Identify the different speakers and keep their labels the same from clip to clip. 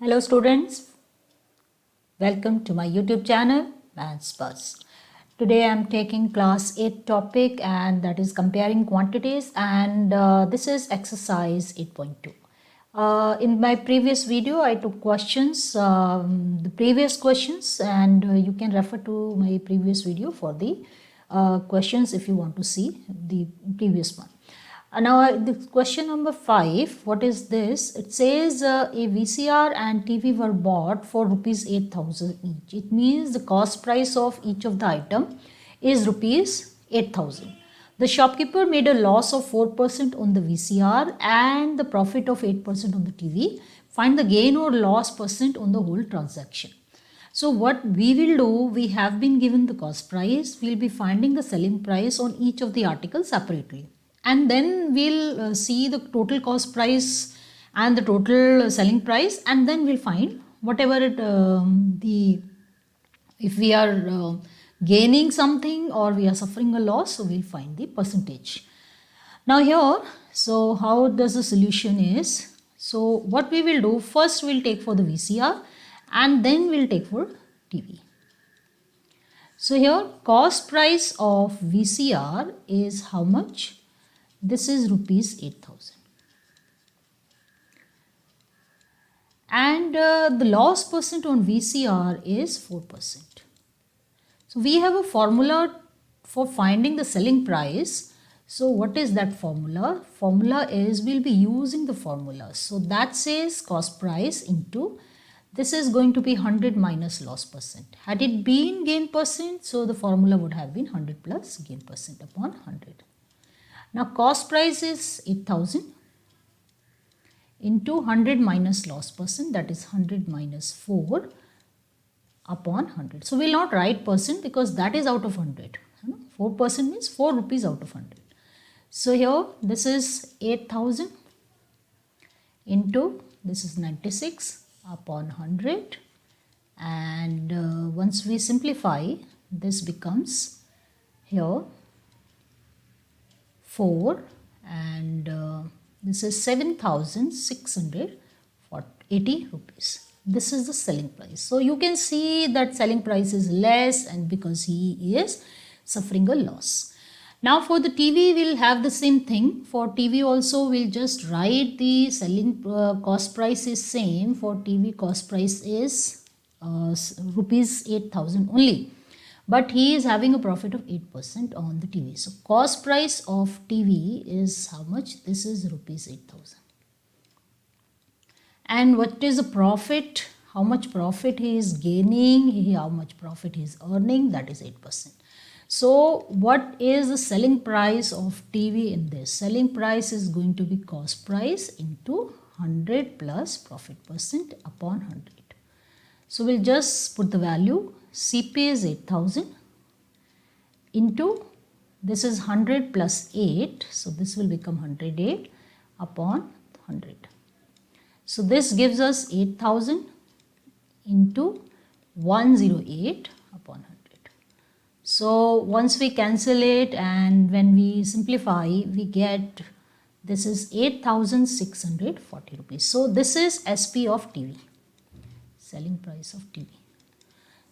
Speaker 1: Hello students, welcome to my YouTube channel Maths Buzz. Today I am taking class 8 topic and that is comparing quantities and this is exercise 8.2. In my previous video I took questions, the previous questions and you can refer to my previous video for the questions if you want to see the previous one. Now the question number 5, what is this? It says a VCR and TV were bought for rupees 8,000 each. It means the cost price of each of the item is rupees 8,000. The shopkeeper made a loss of 4% on the VCR and the profit of 8% on the TV. Find the gain or loss percent on the whole transaction. So what we will do, we have been given the cost price, we will be finding the selling price on each of the articles separately. And then we'll see the total cost price and the total selling price, and then we'll find whatever it, if we are gaining something or we are suffering a loss, so we'll find the percentage. Now here, so how does the solution is? So what we will do, first we'll take for the VCR and then we'll take for TV. So here cost price of VCR is how much? This is rupees 8,000. And the loss percent on VCR is 4%. So we have a formula for finding the selling price. So what is that formula? Formula is, we'll be using the formula. So that says cost price into, this is going to be 100 minus loss percent. Had it been gain percent, so the formula would have been 100 plus gain percent upon 100. Now cost price is 8,000 into 100 minus loss percent, that is 100 minus 4 upon 100. So we will not write percent because that is out of 100. 4% means 4 rupees out of 100. So here this is 8,000 into, this is 96 upon 100, and once we simplify, this becomes here 4 and this is 7,680 rupees. This is the selling price. So you can see that selling price is less, and because he is suffering a loss. Now for the TV we'll have the same thing. For TV also we'll just write the selling cost price is same. For TV cost price is rupees 8,000 only. But he is having a profit of 8% on the TV. So cost price of TV is how much? This is rupees 8,000. And what is the profit? How much profit he is gaining? How much profit he is earning? That is 8%. So what is the selling price of TV in this? Selling price is going to be cost price into 100 plus profit percent upon 100. So we'll just put the value. CP is 8,000 into, this is 100 plus 8, so this will become 108 upon 100. So this gives us 8,000 into 108 upon 100. So once we cancel it and when we simplify, we get, this is 8,640 rupees. So this is SP of TV, selling price of TV.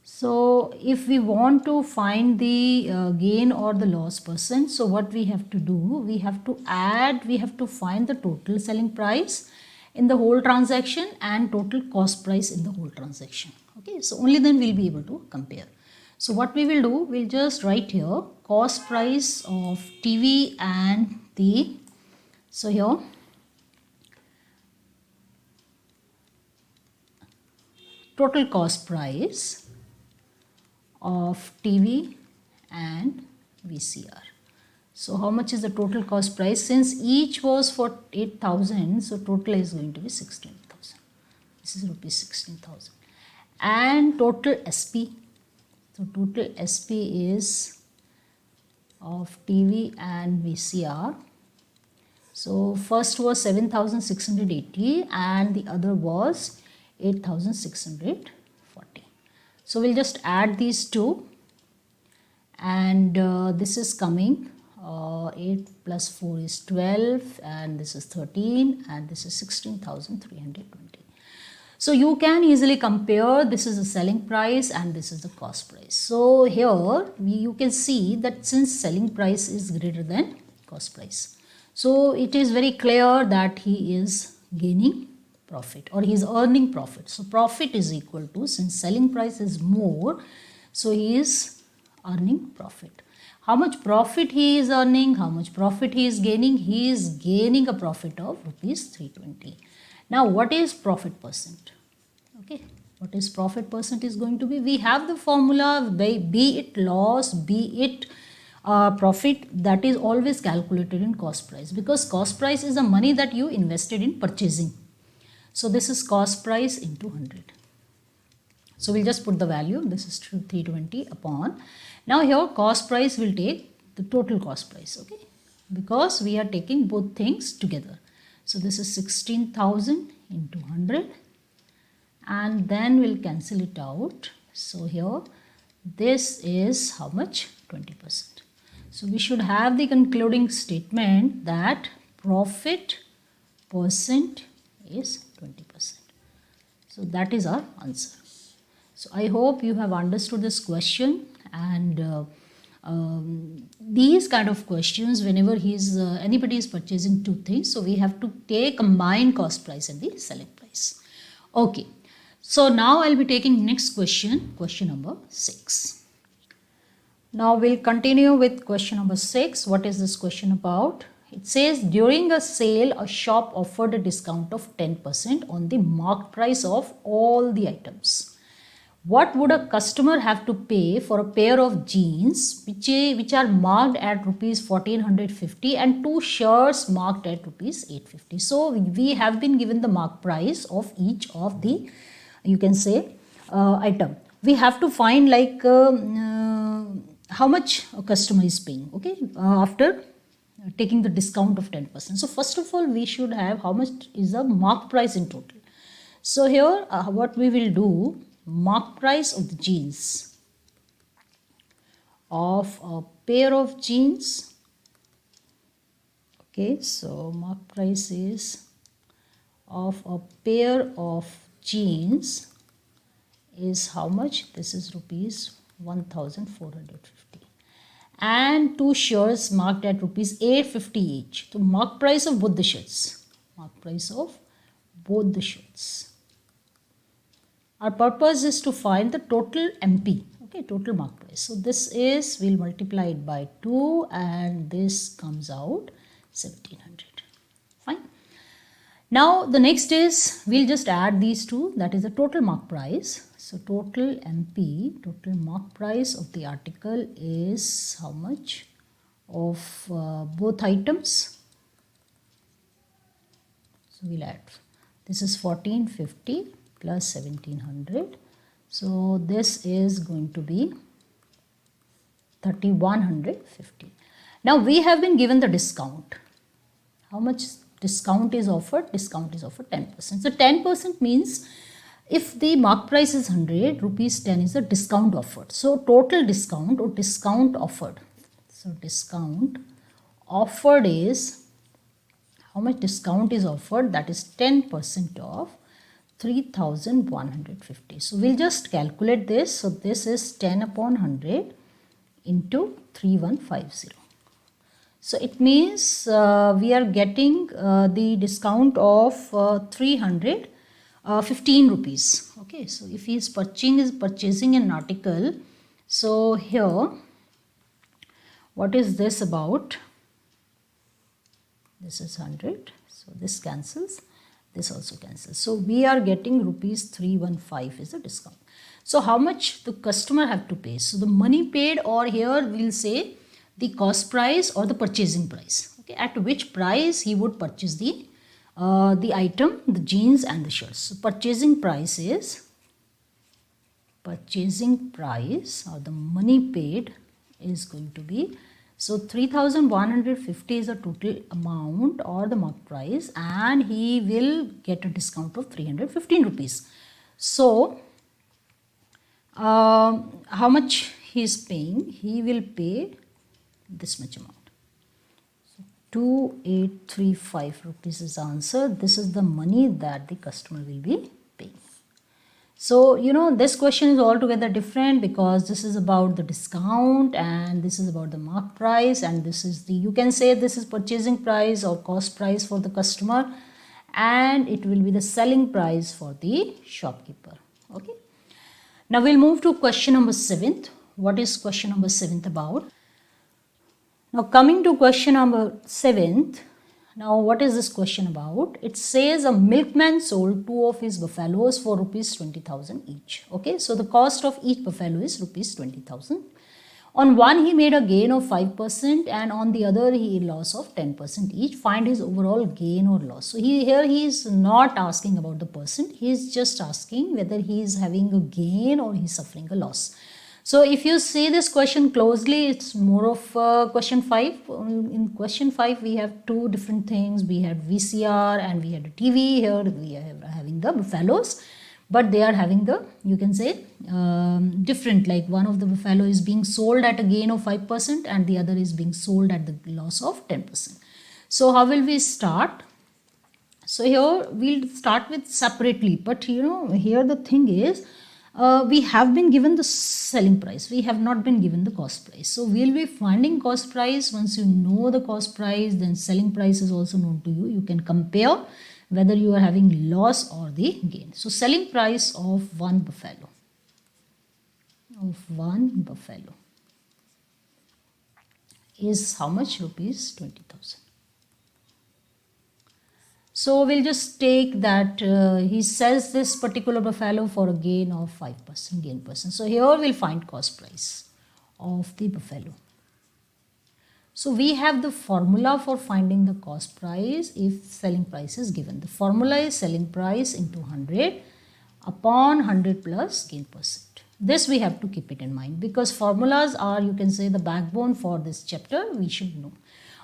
Speaker 1: So if we want to find the gain or the loss percent, so what we have to do, we have to add, we have to find the total selling price in the whole transaction and total cost price in the whole transaction. Okay, so only then we'll be able to compare. So what we will do, we'll just write here cost price of TV and the, so here total cost price of TV and VCR. So how much is the total cost price? Since each was for 8,000, so total is going to be 16,000. This is rupees 16,000. And total SP. So total SP is of TV and VCR. So first was 7,680 and the other was 8,640. So we'll just add these two, and this is coming 8 plus 4 is 12, and this is 13, and this is 16,320. So you can easily compare, this is the selling price and this is the cost price. So here you can see that since selling price is greater than cost price, so it is very clear that he is gaining profit or he is earning profit. So profit is equal to, since selling price is more, so he is earning profit. How much profit he is earning, how much profit he is gaining? He is gaining a profit of rupees 320. Now what is profit percent? Okay, what is profit percent is going to be? We have the formula, be it loss, be it profit, that is always calculated in cost price, because cost price is the money that you invested in purchasing. So this is cost price into 100. So we'll just put the value, this is 320 upon. Now here cost price will take the total cost price, okay, because we are taking both things together. So this is 16,000 into 100 and then we'll cancel it out. So here this is how much? 20%. So we should have the concluding statement that profit percent is 20%. So that is our answer. So I hope you have understood this question, and these kind of questions, whenever anybody is purchasing two things, so we have to take combined cost price and the selling price. Okay, so now I'll be taking next question, question number 6. Now we'll continue with question number 6. What is this question about? It says, during a sale, a shop offered a discount of 10% on the marked price of all the items. What would a customer have to pay for a pair of jeans which are marked at rupees 1450 and two shirts marked at rupees 850? So we have been given the marked price of each of the, you can say, item. We have to find like how much a customer is paying, okay, after taking the discount of 10%. So first of all, we should have how much is the marked price in total. So here what we will do, mark price of the jeans, of a pair of jeans. Okay, so mark price is of a pair of jeans is how much? This is rupees 1450, and two shirts marked at rupees 850 each. So mark price of both the shirts, mark price of both the shirts. Our purpose is to find the total MP, okay, total mark price. So this is, we'll multiply it by 2 and this comes out 1700. Fine. Now the next is, we'll just add these two, that is the total mark price. So total MP, total mark price of the article is how much of both items? So we'll add, this is 1450 plus 1700. So this is going to be 3150. Now we have been given the discount. How much discount is offered? Discount is offered 10%. So 10% means if the mark price is 100, rupees 10 is the discount offered. So total discount or discount offered. So discount offered is, how much discount is offered? That is 10% of 3150. So we'll just calculate this. So this is 10 upon 100 into 3150. So it means we are getting the discount of 315 rupees. Okay, so if he is purchasing an article, so here what is this about? This is 100, so this cancels. This also cancels. So we are getting rupees 315 is the discount. So how much the customer have to pay? So the money paid, or here we'll say the cost price or the purchasing price. Okay, at which price he would purchase the item, the jeans and the shirts. So purchasing price is, purchasing price or the money paid is going to be, so 3150 is the total amount or the mark price, and he will get a discount of 315 rupees. So how much he is paying? He will pay this much amount. So 2835 rupees is the answer. This is the money that the customer will be paying. So this question is altogether different, because this is about the discount and this is about the mark price, and this is the, you can say this is purchasing price or cost price for the customer, and it will be the selling price for the shopkeeper. Okay, now we'll move to question number 7th. What is question number 7th about? Now coming to question number 7th, now what is this question about? It says a milkman sold 2 of his buffaloes for rupees 20,000 each. Okay, so the cost of each buffalo is rupees 20,000. On one he made a gain of 5% and on the other he loss of 10% each. Find his overall gain or loss. So here he is not asking about the percent, he is just asking whether he is having a gain or he is suffering a loss. So if you see this question closely, it's more of question 5. In question 5, we have two different things. We had VCR and we had a TV. Here we are having the buffaloes, but they are having the, you can say, different. Like one of the buffalo is being sold at a gain of 5% and the other is being sold at the loss of 10%. So how will we start? So here we'll start with separately, but here the thing is, we have been given the selling price, we have not been given the cost price. So we'll be finding cost price. Once you know the cost price, then selling price is also known to you. You can compare whether you are having loss or the gain. So selling price of one buffalo, is how much? Rupees 20,000. So we'll just take that he sells this particular buffalo for a gain of 5%. So here we'll find cost price of the buffalo. So we have the formula for finding the cost price if selling price is given. The formula is selling price into 100 upon 100 plus gain percent. This we have to keep it in mind, because formulas are, you can say, the backbone for this chapter. We should know.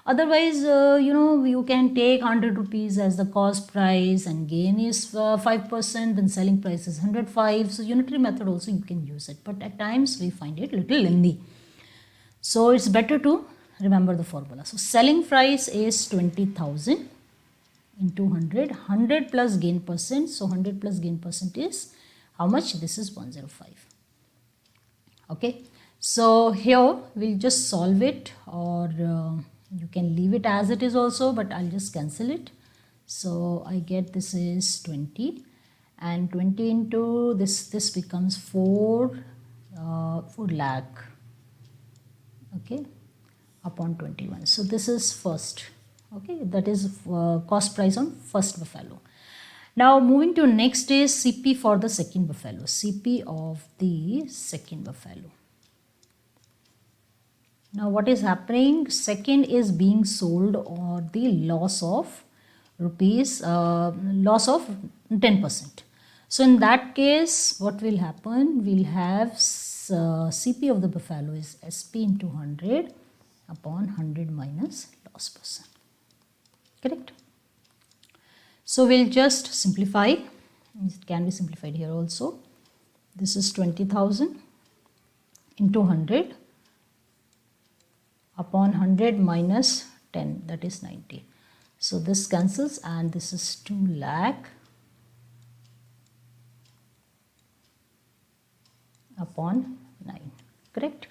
Speaker 1: Otherwise, you can take 100 rupees as the cost price and gain is 5%, then selling price is 105. So unitary method also you can use it, but at times we find it little lengthy. So it's better to remember the formula. So selling price is 20,000 into 100, 100 plus gain percent. So 100 plus gain percent is how much? This is 105. Okay, so here we'll just solve it, or you can leave it as it is also, but I'll just cancel it. So I get this is 20 and 20 into this becomes 4 lakh, okay, upon 21. So this is first, okay, that is cost price on first buffalo. Now moving to next is CP for the second buffalo, CP of the second buffalo. Now what is happening? Second is being sold or the loss of rupees, loss of 10%. So in that case, what will happen? We'll have CP of the buffalo is SP into 100 upon 100 minus loss percent. Correct? So we'll just simplify. It can be simplified here also. This is 20,000 into 100 upon 100 minus 10, that is 90. So this cancels and this is 2 lakh upon 9, correct?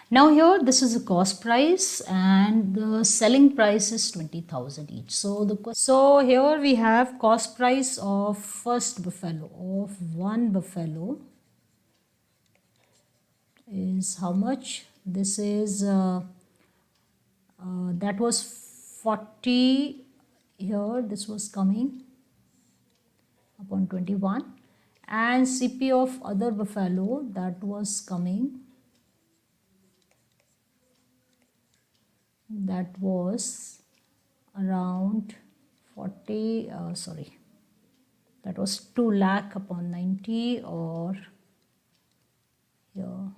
Speaker 1: Now here this is the cost price and the selling price is 20,000 each. So here we have cost price of first buffalo, of one buffalo, is how much? This is that was 40 here, this was coming upon 21, and CP of other buffalo, that was coming, that was around 40, that was 2 lakh upon 90, or here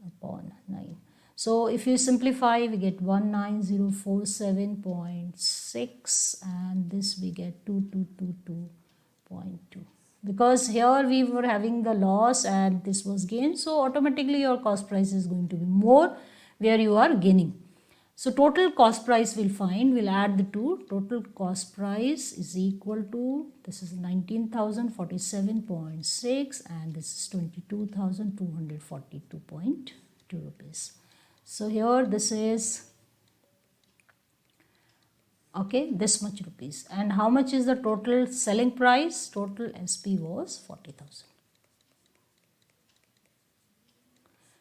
Speaker 1: upon 9. So if you simplify, we get 19047.6 and this we get 2222.2. Because here we were having the loss and this was gain, so automatically your cost price is going to be more where you are gaining. So total cost price we'll find, we'll add the two. Total cost price is equal to, this is 19,047.6 and this is 22,242.2 rupees. So here this is, okay, this much rupees. And how much is the total selling price? Total SP was 40,000.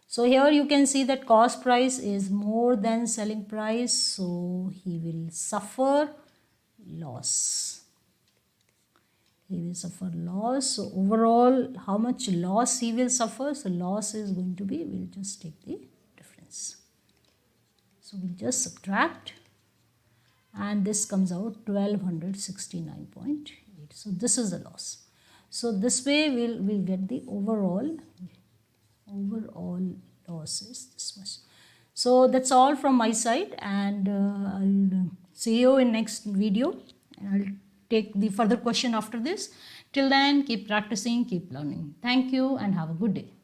Speaker 1: So here you can see that cost price is more than selling price, so he will suffer loss. He will suffer loss. So overall, how much loss he will suffer? So loss is going to be, we'll just take the difference. So we'll just subtract and this comes out 1269.8. So this is the loss. So this way we'll get the overall loss is this much. So that's all from my side, and I'll see you in next video, and I'll take the further question after this. Till then, keep practicing, keep learning. Thank you and have a good day.